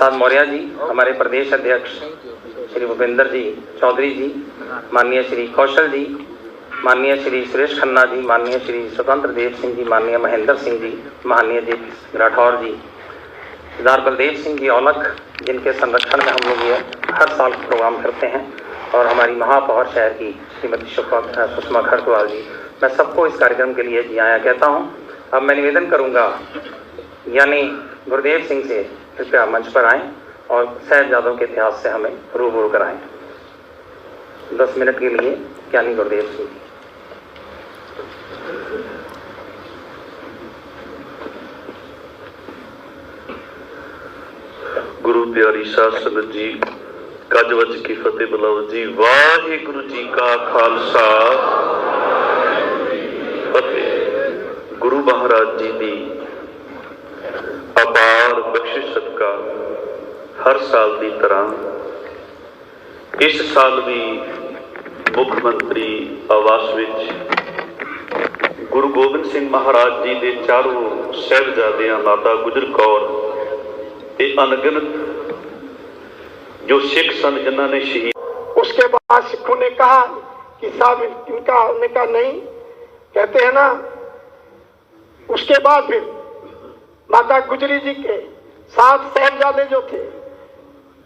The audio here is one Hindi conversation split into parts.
प्रसाद मौर्य जी, हमारे प्रदेश अध्यक्ष श्री भूपेंद्र जी चौधरी जी, माननीय श्री कौशल जी, माननीय श्री सुरेश खन्ना जी, माननीय श्री स्वतंत्र देव सिंह जी, माननीय महेंद्र सिंह जी, माननीय जी राठौर जी, सरदार बलदेव सिंह जी औलख, जिनके संरक्षण में हम लोग ये हर साल प्रोग्राम करते हैं, और हमारी महापौर शहर की श्रीमती सुषमा खरटवाल जी, मैं सबको इस कार्यक्रम के लिए जी आया कहता हूँ। अब मैं निवेदन करूँगा यानी गुरुदेव सिंह से कृपया मंच पर आएं और साहिबजादों के इतिहास से हमें रूबरू कराएं। 10 मिनट के लिए ज्ञानी गुरुदेव सिंह जी। गुरु प्यारी साध संगत जी, गज-वज की फतेह बुलाओ जी। वाहिगुरु जी का खालसा, फतेह। गुरु महाराज जी की अपार बख्शिश सदका हर साल की तरह इस साल भी मुख्य मंत्री आवास विच गुरु गोबिंद सिंह महाराज जी के चारों साहिबजादियां माता गुजर कौर ते अनगिनत जो सिख सन जिन्हों ने शहीद। उसके बाद सिखों ने कहा कि साहब इनका, उन्होंने कहा नहीं, कहते हैं ना। उसके बाद फिर माता गुजरी जी के 7 साहिबजादे जो थे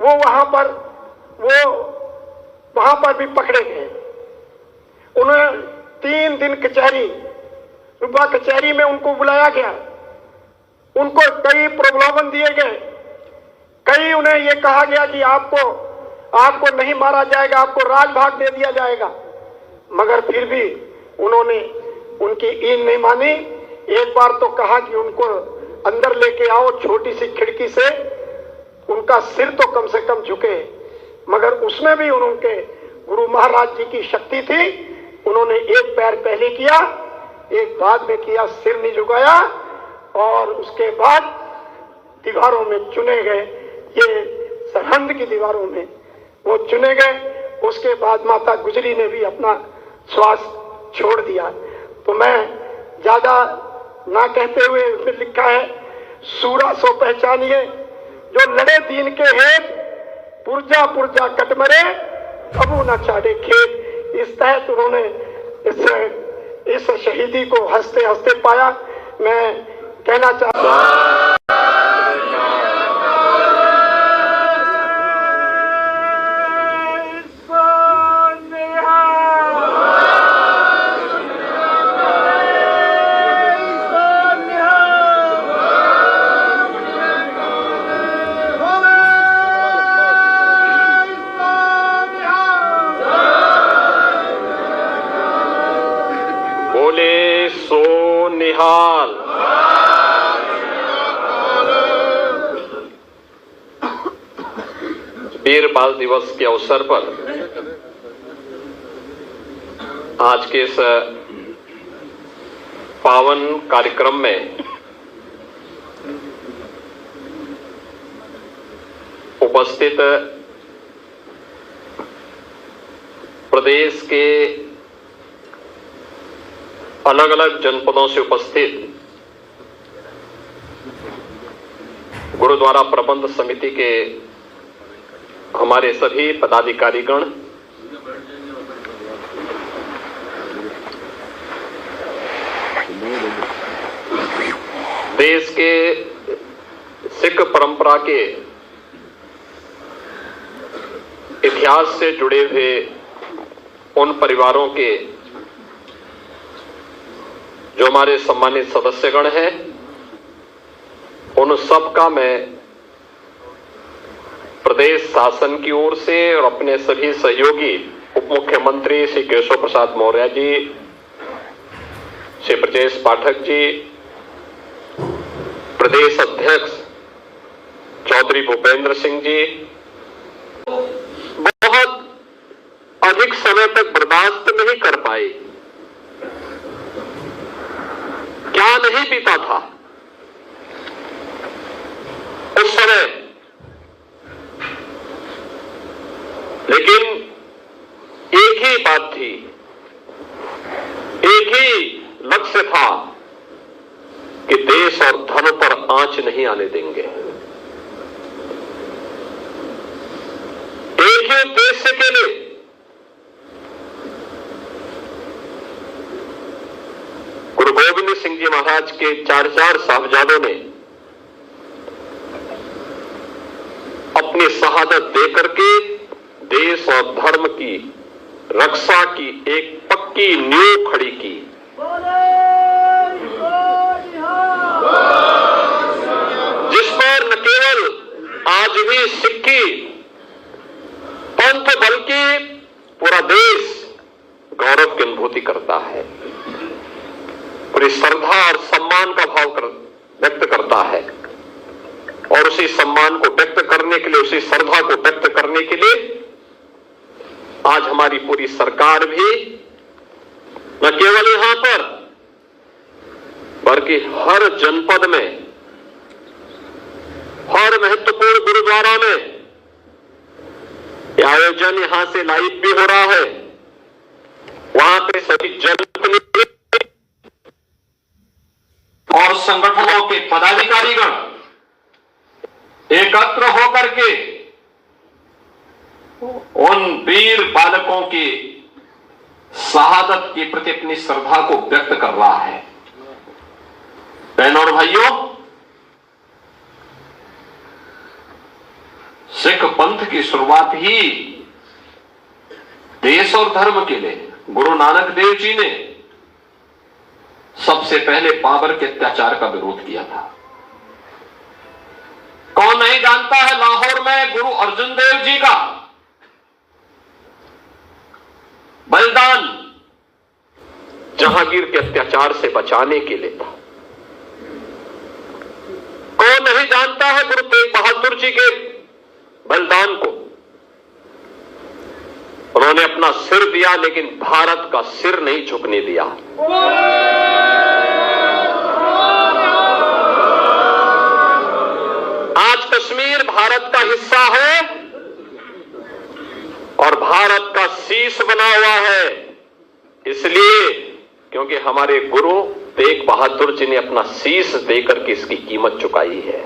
वो वहां पर भी पकड़े गए। उन्हें 3 दिन कचहरी, सुबह कचहरी में उनको बुलाया गया। उनको कई प्रलोभन दिए गए, कई उन्हें ये कहा गया कि आपको नहीं मारा जाएगा, आपको राजभाग दे दिया जाएगा, मगर फिर भी उन्होंने उनकी ईन नहीं मानी। एक बार तो कहा कि उनको अंदर लेके आओ, छोटी सी खिड़की से उनका सिर तो कम से कम झुके, मगर उसमें भी उनके गुरु महाराज जी की शक्ति थी। उन्होंने एक पैर पहले किया, एक बाद में किया, सिर नहीं झुकाया, और उसके बाद दीवारों में चुने गए, ये सरहंद की दीवारों में वो चुने गए। उसके बाद माता गुजरी ने भी अपना श्वास छोड़ दिया। तो मैं ज्यादा ना कहते हुए फिर लिखा है, सूरा सो पहचानिए जो लड़े दीन के हेत, पुरजा पुरजा कट मरे कबू न चाड़े खेत। इस तहत उन्होंने इस शहीदी को हंसते हंसते पाया। मैं कहना चाहता हूँ निहाल। वीर बाल दिवस के अवसर पर आज के इस पावन कार्यक्रम में उपस्थित प्रदेश के अलग अलग जनपदों से उपस्थित गुरुद्वारा प्रबंध समिति के हमारे सभी पदाधिकारीगण, देश के सिख परंपरा के इतिहास से जुड़े हुए उन परिवारों के जो हमारे सम्मानित सदस्यगण हैं, उन सब का मैं प्रदेश शासन की ओर से और अपने सभी सहयोगी उप मुख्यमंत्री श्री केशव प्रसाद मौर्य जी, श्री ब्रजेश पाठक जी, प्रदेश अध्यक्ष चौधरी भूपेंद्र सिंह जी, बहुत अधिक समय तक बर्दाश्त नहीं कर पाए। क्या नहीं पीता था उस समय, लेकिन एक ही बात थी, एक ही लक्ष्य था कि देश और धन पर आंच नहीं आने देंगे। उद्देश्य के लिए गुरु गोविंद सिंह जी महाराज के चार साहबजादों ने अपनी शहादत देकर के देश और धर्म की रक्षा की एक पक्की नींव खड़ी की। जिस पर न केवल आज भी सिक्की पंथ बल्कि पूरा देश गौरव की अनुभूति करता है, पूरी श्रद्धा और सम्मान का भाव व्यक्त करता है। और उसी सम्मान को व्यक्त करने के लिए, उसी श्रद्धा को व्यक्त करने के लिए आज हमारी पूरी सरकार भी न केवल यहां पर बल्कि हर जनपद में, हर महत्वपूर्ण गुरुद्वारा में यह आयोजन यहां से लाइव भी हो रहा है। वहां पे सभी जनप्रतिनिधि और संगठनों के पदाधिकारीगण एकत्र होकर के उन वीर बालकों की शहादत के प्रति अपनी श्रद्धा को व्यक्त कर रहा है। बहनों और भाइयों, सिख पंथ की शुरुआत ही देश और धर्म के लिए गुरु नानक देव जी ने सबसे पहले बाबर के अत्याचार का विरोध किया था। कौन नहीं जानता है लाहौर में गुरु अर्जुन देव जी का बलिदान जहांगीर के अत्याचार से बचाने के लिए था। कौन नहीं जानता है गुरु तेग बहादुर जी के बलिदान को। उन्होंने अपना सिर दिया लेकिन भारत का सिर नहीं झुकने दिया। आज कश्मीर भारत का हिस्सा है और भारत का शीश बना हुआ है, इसलिए क्योंकि हमारे गुरु तेग बहादुर जी ने अपना शीश देकर के इसकी कीमत चुकाई है।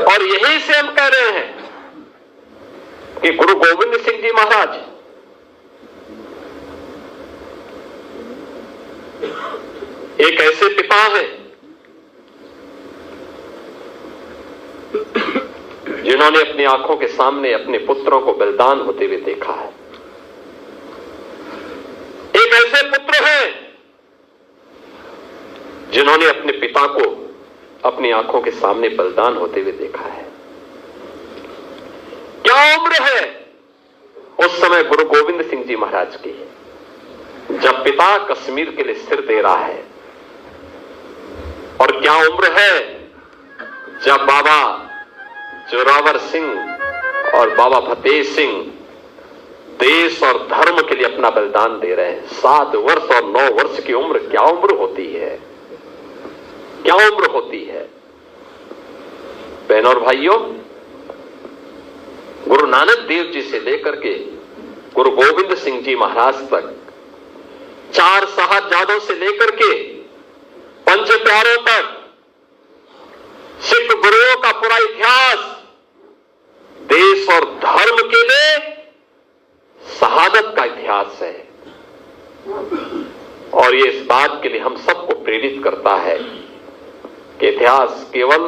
और यहीं से हम कह रहे हैं कि गुरु गोविंद सिंह जी महाराज एक ऐसे पिता हैं जिन्होंने अपनी आंखों के सामने अपने पुत्रों को बलिदान होते हुए देखा है। एक ऐसे पुत्र हैं जिन्होंने अपने पिता को अपनी आंखों के सामने बलिदान होते हुए देखा है। क्या उम्र है उस समय गुरु गोविंद सिंह जी महाराज की, जब पिता कश्मीर के लिए सिर दे रहा है, और क्या उम्र है जब बाबा जोरावर सिंह और बाबा फतेह सिंह देश और धर्म के लिए अपना बलिदान दे रहे हैं। 7 वर्ष और 9 वर्ष की उम्र क्या उम्र होती है, क्या उम्र होती है। बहनों और भाइयों, गुरु नानक देव जी से लेकर के गुरु गोविंद सिंह जी महाराज तक, 4 साहबजादों से लेकर के पंच प्यारों तक सिख गुरुओं का पूरा इतिहास देश और धर्म के लिए शहादत का इतिहास है। और ये इस बात के लिए हम सबको प्रेरित करता है कि इतिहास केवल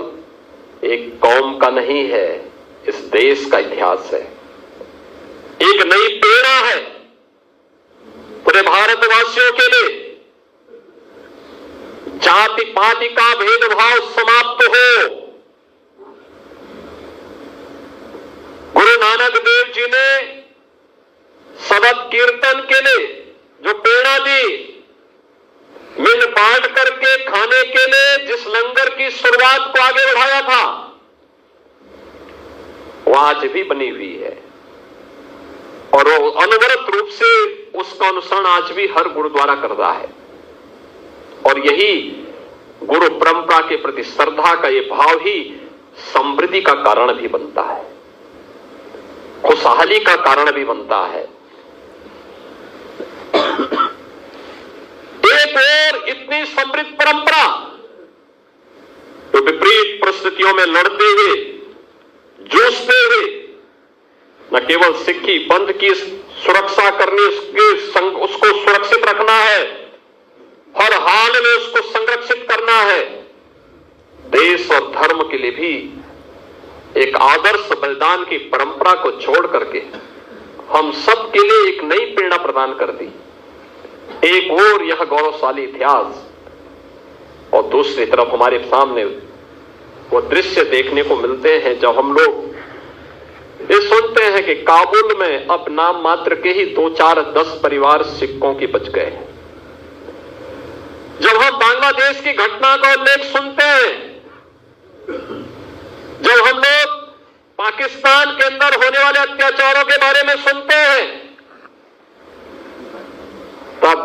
एक कौम का नहीं है, इस देश का इतिहास है। एक नई प्रेरणा है पूरे भारतवासियों के लिए। जाति पाति का भेदभाव समाप्त हो। गुरु नानक देव जी ने शबद कीर्तन के लिए जो प्रेरणा दी, मिल बांट करके खाने के लिए जिस लंगर की शुरुआत को आगे बढ़ाया था, वो आज भी बनी हुई है। और वो अनवरत रूप से उसका अनुसरण आज भी हर गुरुद्वारा कर रहा है। और यही गुरु परंपरा के प्रति श्रद्धा का ये भाव ही समृद्धि का कारण भी बनता है, खुशहाली का कारण भी बनता है। एक और इतनी समृद्ध परंपरा तो विपरीत परिस्थितियों में लड़ते हुए, जूझते हुए न केवल सिक्खी पंथ की सुरक्षा करनी, उसको सुरक्षित रखना है, हर हाल में उसको संरक्षित करना है, देश और धर्म के लिए भी एक आदर्श बलिदान की परंपरा को छोड़ करके हम सब के लिए एक नई प्रेरणा प्रदान कर दी। एक और यह गौरवशाली इतिहास और दूसरी तरफ हमारे सामने वो दृश्य देखने को मिलते हैं जब हम लोग ये सुनते हैं कि काबुल में अब नाम मात्र के ही 2-4-10 परिवार सिखों के बच गए। जब हम बांग्लादेश की घटना का उल्लेख सुनते हैं, जब हम लोग पाकिस्तान के अंदर होने वाले अत्याचारों के बारे में सुनते हैं, तब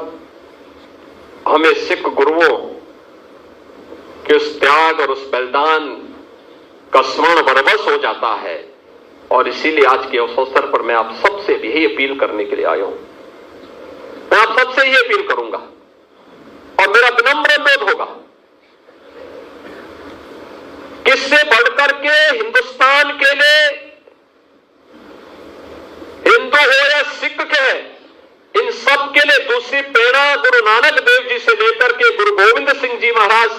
हमें सिख गुरुओं के उस त्याग और उस बलिदान का स्मरण बरबस हो जाता है। और इसीलिए आज के उस अवसर पर मैं आप सबसे भी यही अपील करने के लिए आया हूं। मैं आप सबसे यही अपील करूंगा और मेरा विनम्र अनुरोध होगा, किससे बढ़कर के हिंदुस्तान के लिए, हिंदू हो या सिख के, इन सब के लिए दूसरी प्रेरणा गुरु नानक देव जी से लेकर के गुरु गोविंद सिंह जी महाराज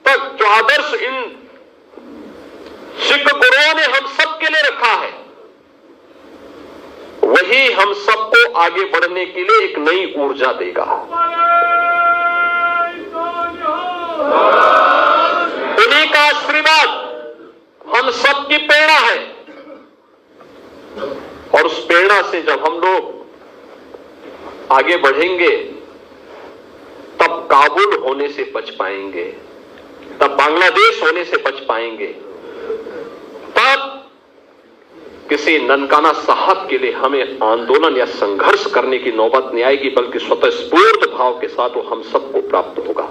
तक जो आदर्श इन सिख गुरुओं ने हम सब के लिए रखा है, वही हम सबको आगे बढ़ने के लिए एक नई ऊर्जा देगा। उन्हीं का आशीर्वाद हम सबकी प्रेरणा है और उस प्रेरणा से जब हम लोग आगे बढ़ेंगे तब काबुल होने से बच पाएंगे, तब बांग्लादेश होने से बच पाएंगे, तब किसी ननकाना साहब के लिए हमें आंदोलन या संघर्ष करने की नौबत नहीं आएगी, बल्कि स्वतःस्फूर्त भाव के साथ वो हम सबको प्राप्त होगा।